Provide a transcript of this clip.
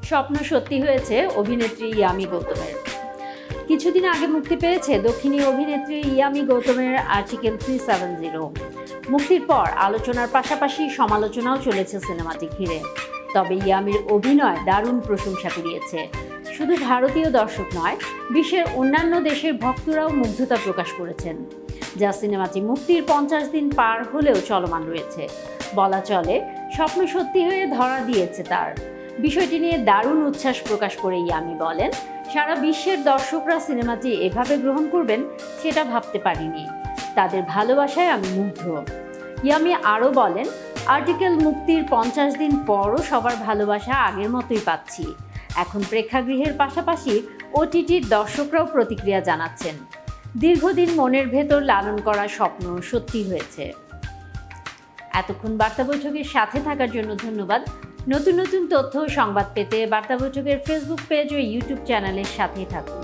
স্বপ্ন সত্যি হয়েছে অভিনেত্রী ইয়ামি গৌতমের। কিছুদিন আগে মুক্তি পেয়েছে দক্ষিণী অভিনেত্রী ইয়ামি গৌতমের আর্টিকেল 370। মুক্তির পর আলোচনার পাশাপাশি সমালোচনাও চলেছে সিনেমাটি ঘিরে। তবে ইয়ামির অভিনয় দারুণ প্রশংসা কুড়িয়েছে। শুধু ভারতীয় দর্শক নয়, বিশ্বের অন্যান্য দেশের ভক্তরাও মুগ্ধতা প্রকাশ করেছেন, যা সিনেমাটি মুক্তির 50 দিন পার হলেও চলমান রয়েছে। বলা চলে স্বপ্ন সত্যি হয়ে ধরা দিয়েছে তার। বিষয়টি নিয়ে দারুণ উচ্ছ্বাস প্রকাশ করে ইয়ামি বলেন, সারা বিশ্বের দর্শকরা সিনেমাটি এভাবে গ্রহণ করবেন সেটা ভাবতে পারিনি। তাদের ভালোবাসায় আমি মুগ্ধ। ইয়ামি আরও বলেন, আর্টিকেল মুক্তির 50 দিন পরও সবার ভালোবাসা আগের মতোই পাচ্ছি। এখন প্রেক্ষাগৃহের পাশাপাশি ওটিটির দর্শকরাও প্রতিক্রিয়া জানাচ্ছেন। দীর্ঘদিন মনের ভেতর লালন করা স্বপ্ন সত্যি হয়েছে। এতক্ষণ বার্তা বৈঠকের সাথে থাকার জন্য ধন্যবাদ। নতুন নতুন তথ্য ও সংবাদ পেতে বার্তা বৈঠকের ফেসবুক পেজ ও ইউটিউব চ্যানেলের সাথেই থাকুন।